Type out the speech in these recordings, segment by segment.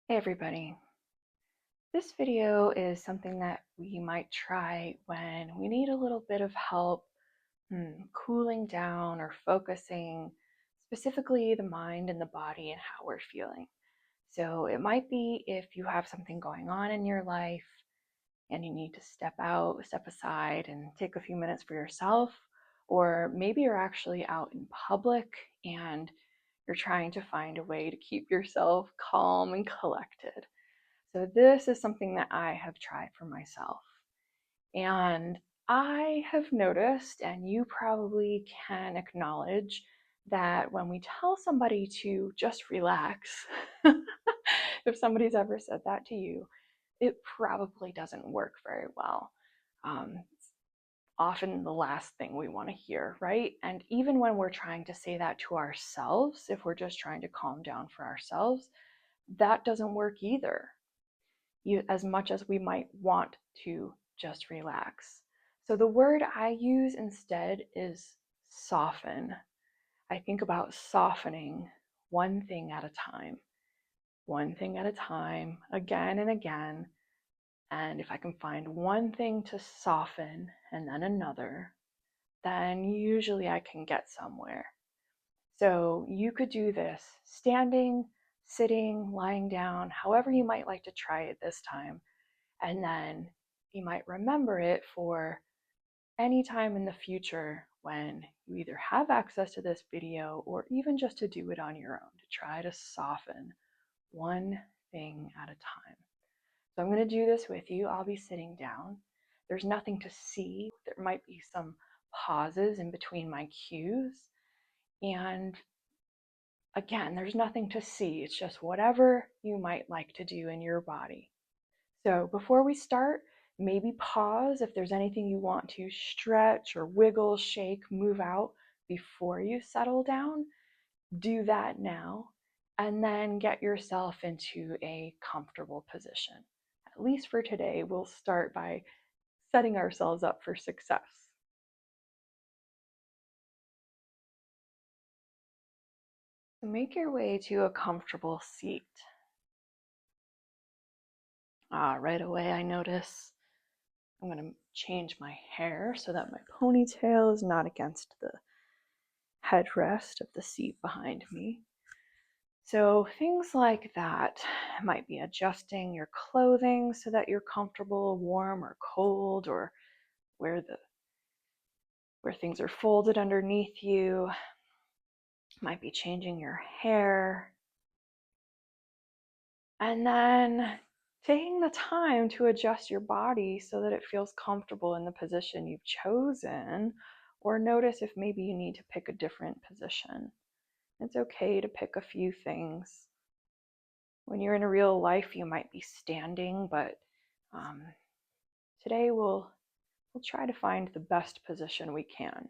Hey everybody. This video is something that we might try when we need a little bit of help cooling down or focusing, specifically the mind and the body and how we're feeling. So it might be if you have something going on in your life and you need to step aside and take a few minutes for yourself, or maybe you're actually out in public and you're trying to find a way to keep yourself calm and collected. So this is something that I have tried for myself. And I have noticed, and you probably can acknowledge, that when we tell somebody to just relax, if somebody's ever said that to you, it probably doesn't work very well. It's often the last thing we want to hear, right? And even when we're trying to say that to ourselves, if we're just trying to calm down for ourselves, that doesn't work either, as much as we might want to just relax. So the word I use instead is soften. I think about softening one thing at a time, again and again. And if I can find one thing to soften and then another, then usually I can get somewhere. So you could do this standing, sitting, lying down, however you might like to try it this time. And then you might remember it for any time in the future when you either have access to this video or even just to do it on your own, to try to soften one thing at a time. So I'm going to do this with you. I'll be sitting down. There's nothing to see. There might be some pauses in between my cues. And again, there's nothing to see. It's just whatever you might like to do in your body. So before we start, maybe pause if there's anything you want to stretch or wiggle, shake, move out before you settle down. Do that now, and then get yourself into a comfortable position. At least for today, we'll start by setting ourselves up for success. So make your way to a comfortable seat. Right away, I notice I'm going to change my hair so that my ponytail is not against the headrest of the seat behind me. So things like that might be adjusting your clothing so that you're comfortable, warm or cold, or where things are folded underneath you. Might be changing your hair. And then taking the time to adjust your body so that it feels comfortable in the position you've chosen, or notice if maybe you need to pick a different position. It's okay to pick a few things. When you're in a real life, you might be standing, but today we'll try to find the best position we can.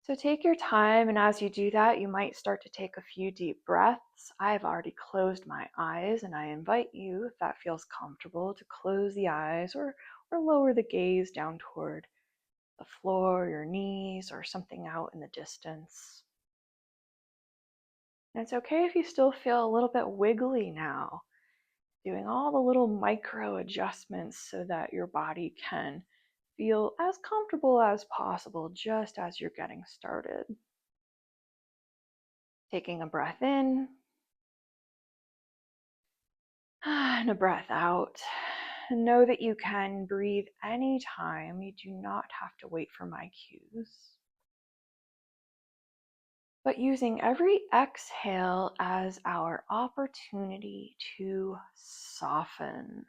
So take your time, and as you do that, you might start to take a few deep breaths. I've already closed my eyes, and I invite you, if that feels comfortable, to close the eyes or lower the gaze down toward the floor, your knees, or something out in the distance. And it's okay if you still feel a little bit wiggly now, doing all the little micro adjustments so that your body can feel as comfortable as possible just as you're getting started. Taking a breath in and a breath out. Know that you can breathe anytime. You do not have to wait for my cues. But using every exhale as our opportunity to soften.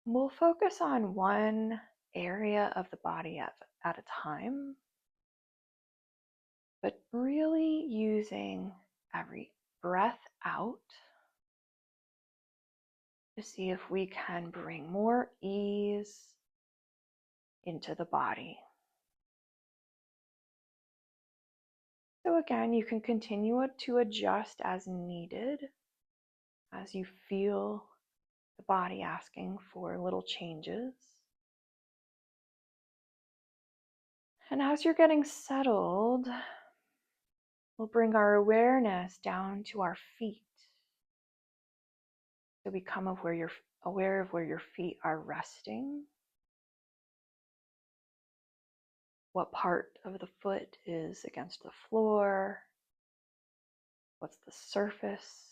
We'll focus on one area of the body at a time, but really using every breath out to see if we can bring more ease into the body. So again, you can continue to adjust as needed as you feel the body asking for little changes. And as you're getting settled, We'll bring our awareness down to our feet. So become aware of where your feet are resting. What part of the foot is against the floor? What's the surface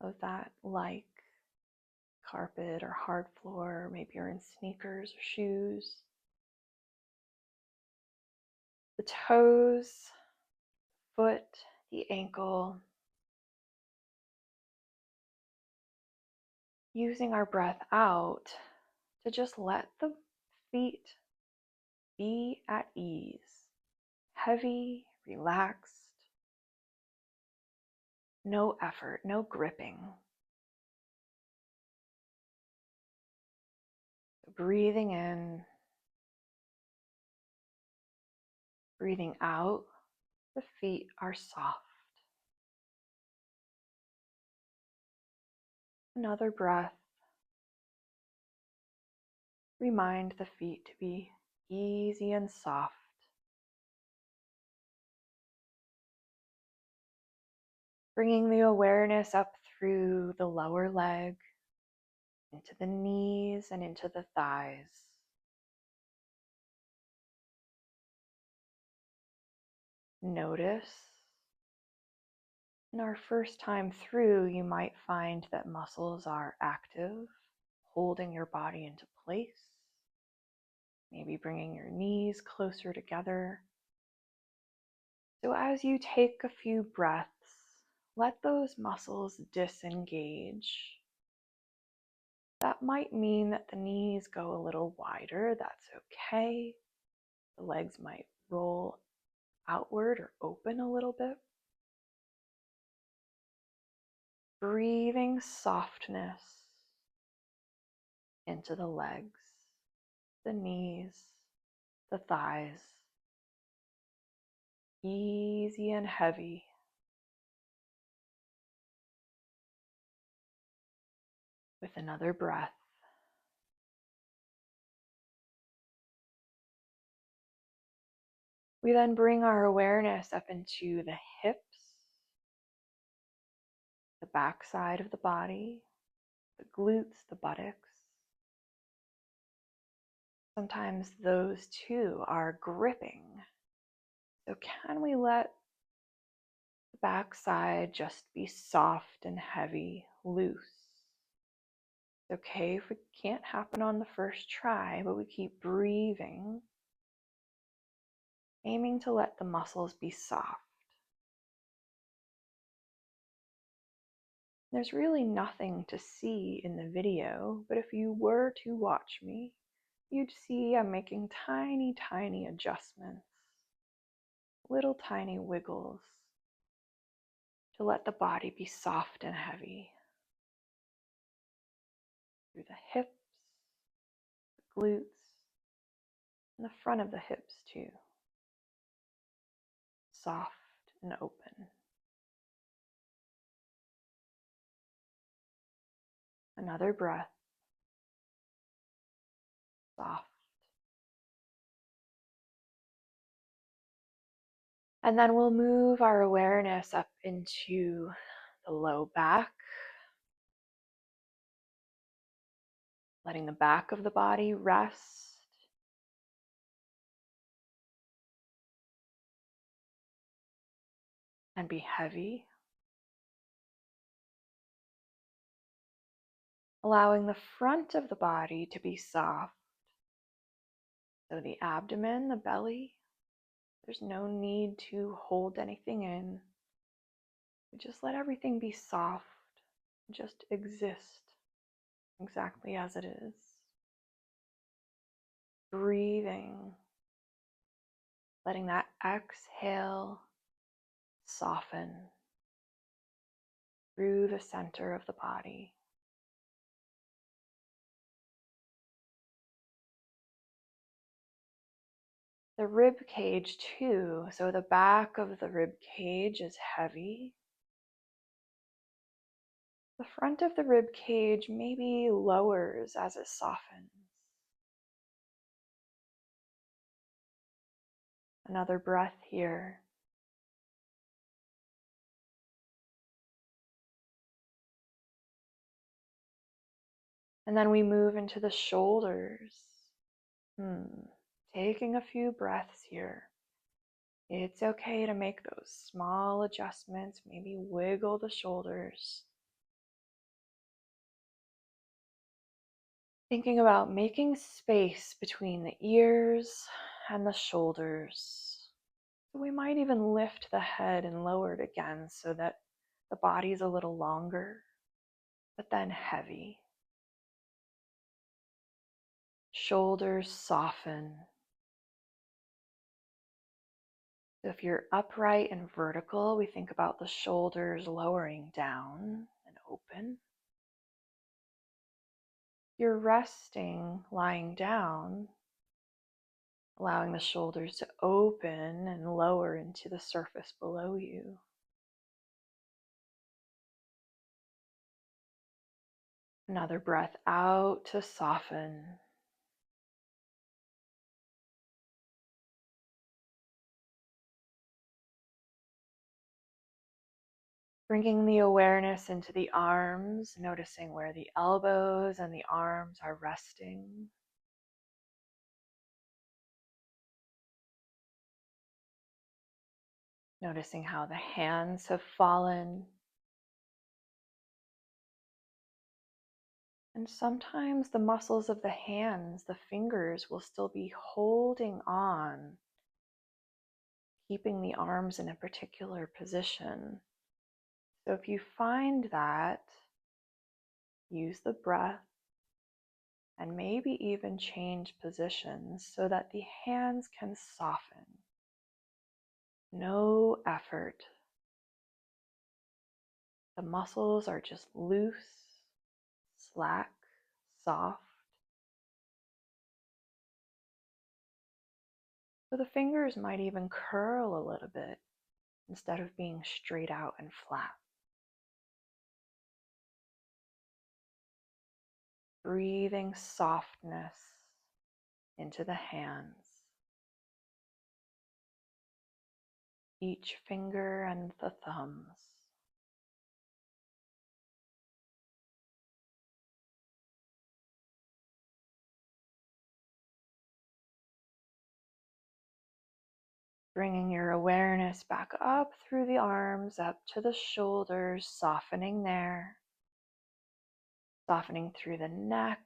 of that like? Carpet or hard floor, maybe you're in sneakers or shoes. The toes, foot, the ankle. Using our breath out to just let the feet be at ease, heavy, relaxed, no effort, no gripping. Breathing in, breathing out, the feet are soft. Another breath. Remind the feet to be easy and soft. Bringing the awareness up through the lower leg, into the knees and into the thighs. Notice. In our first time through, you might find that muscles are active, holding your body into place. Maybe bringing your knees closer together. So as you take a few breaths, let those muscles disengage. That might mean that the knees go a little wider. That's okay. The legs might roll outward or open a little bit. Breathing softness into the legs, the knees, the thighs. Easy and heavy. With another breath. We then bring our awareness up into the hips, the back side of the body, the glutes, the buttocks. Sometimes those two are gripping. So can we let the back side just be soft and heavy, loose? It's okay if it can't happen on the first try, but we keep breathing, aiming to let the muscles be soft. There's really nothing to see in the video, but if you were to watch me, you'd see I'm making tiny, tiny adjustments, little tiny wiggles to let the body be soft and heavy. Through the hips, the glutes, and the front of the hips too. Soft and open. Another breath. Soft. And then we'll move our awareness up into the low back, letting the back of the body rest. And be heavy. Allowing the front of the body to be soft. So the abdomen, the belly, there's no need to hold anything in. Just let everything be soft. Just exist exactly as it is. Breathing. Letting that exhale soften through the center of the body. The rib cage too, so the back of the rib cage is heavy. The front of the rib cage maybe lowers as it softens. Another breath here. And then we move into the shoulders. Taking a few breaths here. It's okay to make those small adjustments, maybe wiggle the shoulders. Thinking about making space between the ears and the shoulders. We might even lift the head and lower it again so that the body's a little longer, but then heavy. Shoulders soften. So if you're upright and vertical, we think about the shoulders lowering down and open. You're resting, lying down, allowing the shoulders to open and lower into the surface below you. Another breath out to soften. Bringing the awareness into the arms, noticing where the elbows and the arms are resting. Noticing how the hands have fallen. And sometimes the muscles of the hands, the fingers, will still be holding on, keeping the arms in a particular position. So if you find that, use the breath and maybe even change positions so that the hands can soften. No effort. The muscles are just loose, slack, soft. So the fingers might even curl a little bit instead of being straight out and flat. Breathing softness into the hands, each finger and the thumbs. Bringing your awareness back up through the arms, up to the shoulders, softening there, softening through the neck,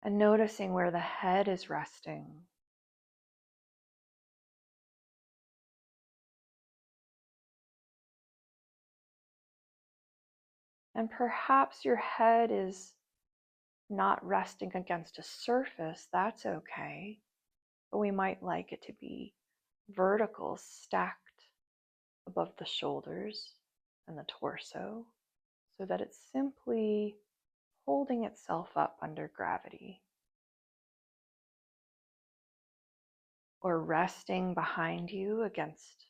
and noticing where the head is resting. And perhaps your head is not resting against a surface, that's okay. But we might like it to be vertical, stacked above the shoulders and the torso, so that it's simply holding itself up under gravity. Or resting behind you against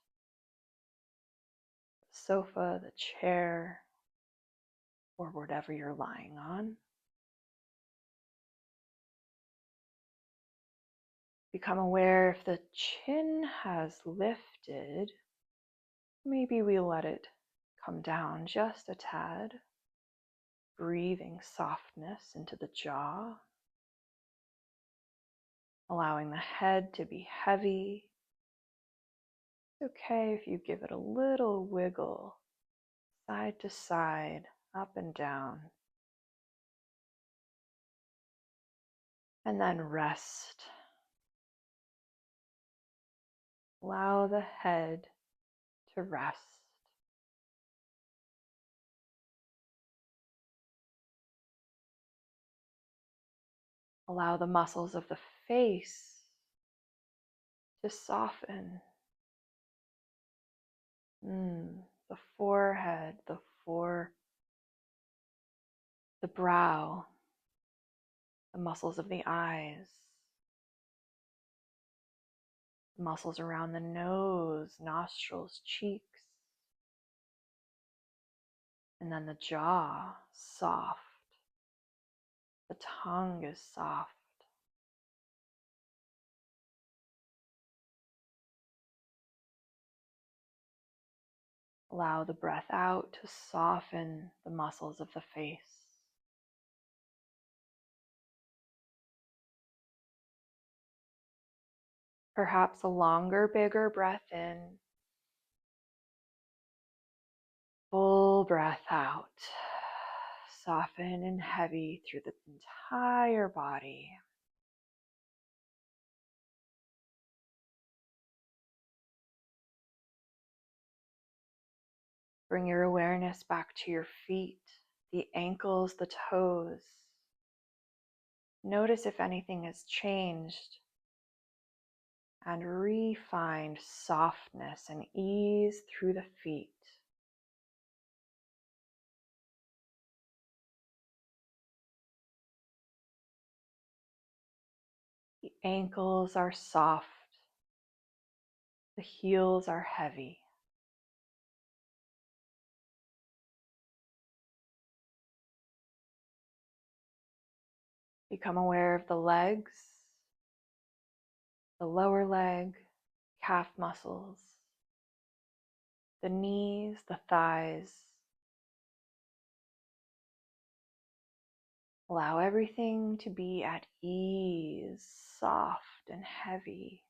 the sofa, the chair, or whatever you're lying on. Become aware if the chin has lifted, maybe we let it come down just a tad, breathing softness into the jaw, allowing the head to be heavy. It's okay if you give it a little wiggle, side to side, up and down. And then rest. Allow the head to rest. Allow the muscles of the face to soften. The forehead, the brow, the muscles of the eyes, the muscles around the nose, nostrils, cheeks, and then the jaw, soft. The tongue is soft. Allow the breath out to soften the muscles of the face. Perhaps a longer, bigger breath in. Full breath out. Soften and heavy through the entire body. Bring your awareness back to your feet, the ankles, the toes. Notice if anything has changed and refind softness and ease through the feet. The ankles are soft. The heels are heavy. Become aware of the legs, the lower leg, calf muscles, the knees, the thighs. Allow everything to be at ease, soft and heavy.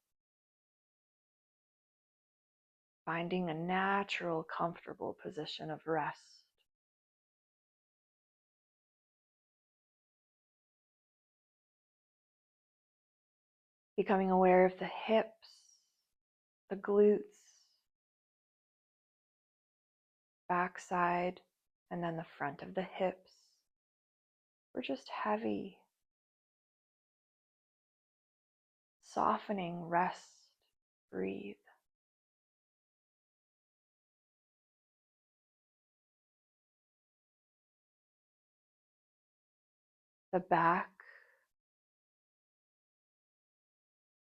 Finding a natural, comfortable position of rest. Becoming aware of the hips, the glutes, backside, and then the front of the hips. We're just heavy. Softening, rest, breathe. The back,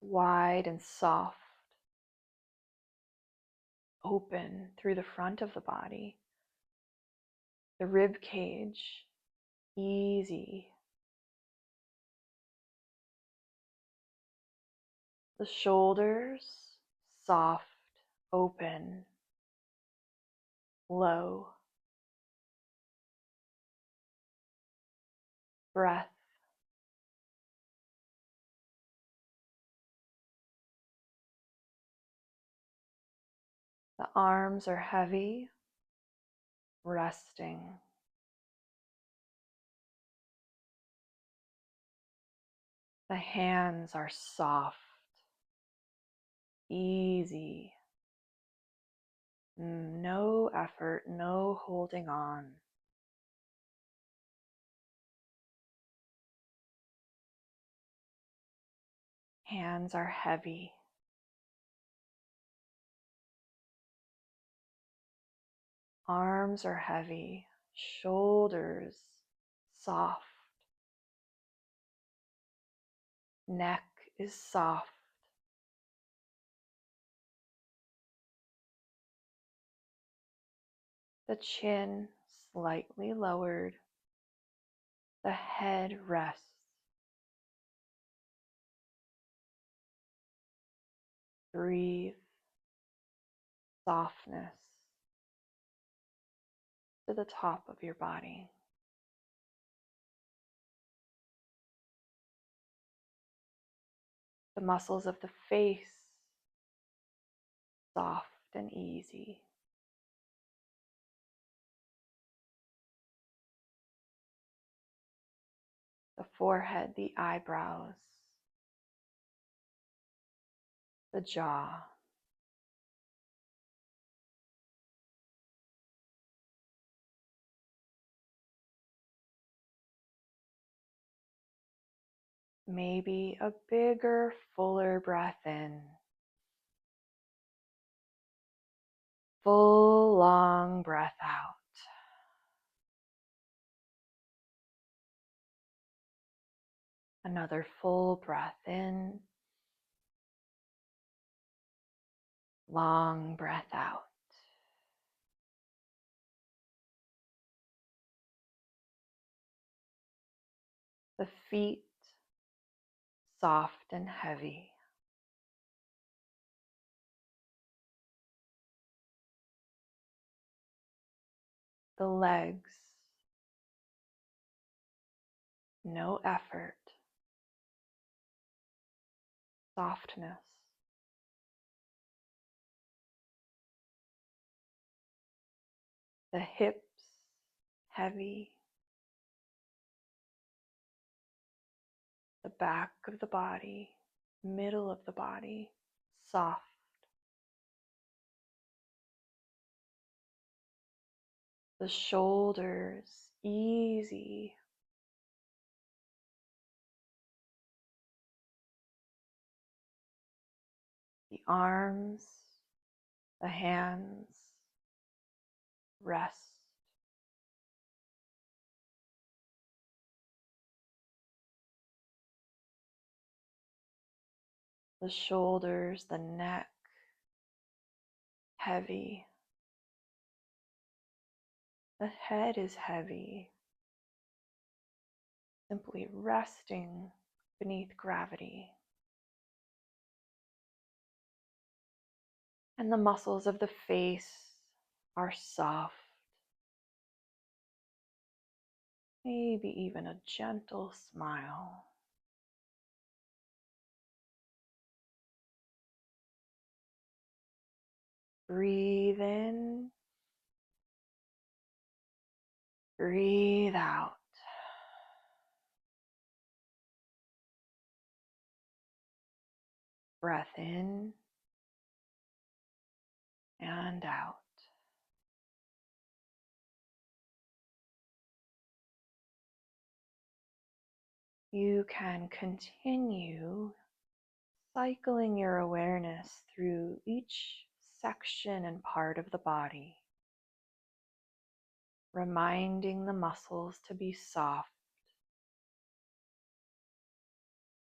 wide and soft, open through the front of the body. The rib cage, easy. The shoulders, soft, open, low. Breath. The arms are heavy, resting. The hands are soft, easy. No effort, no holding on. Hands are heavy. Arms are heavy. Shoulders soft. Neck is soft. The chin slightly lowered. The head rests. Breathe softness to the top of your body. The muscles of the face, soft and easy. The forehead, the eyebrows, the jaw. Maybe a bigger, fuller breath in. Full, long breath out. Another full breath in. Long breath out. The feet, soft and heavy. the legs, no effort, softness, the hips, heavy, the back of the body, middle of the body, soft, the shoulders, easy, the arms, the hands, rest. The shoulders, the neck, heavy. The head is heavy, simply resting beneath gravity. And the muscles of the face are soft, maybe even a gentle smile. Breathe in, breathe out. Breath in and out. You can continue cycling your awareness through each section and part of the body, reminding the muscles to be soft.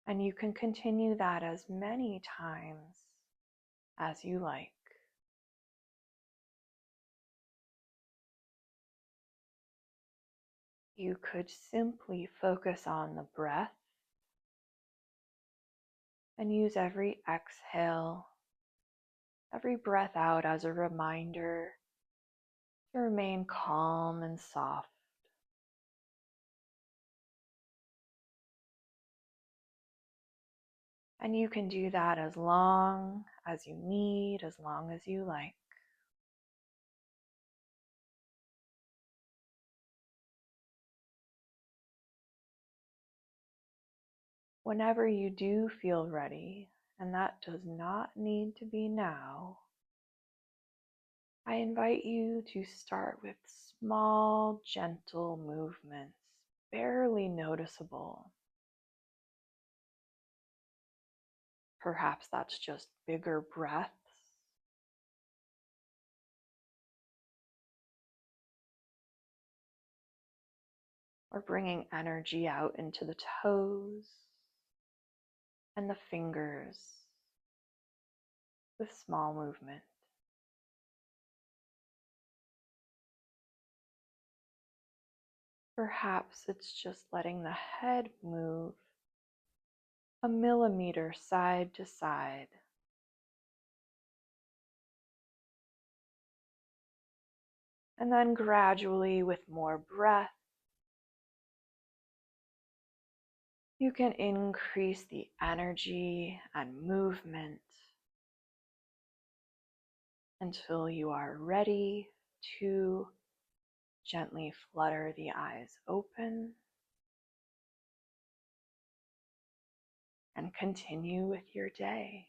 And you can continue that as many times as you like. You could simply focus on the breath and use every exhale, every breath out as a reminder to remain calm and soft. And you can do that as long as you need, as long as you like. Whenever you do feel ready, and that does not need to be now, I invite you to start with small, gentle movements, barely noticeable. Perhaps that's just bigger breaths, or bringing energy out into the toes and the fingers with small movement. Perhaps it's just letting the head move a millimeter side to side. And then gradually, with more breath, you can increase the energy and movement until you are ready to gently flutter the eyes open and continue with your day.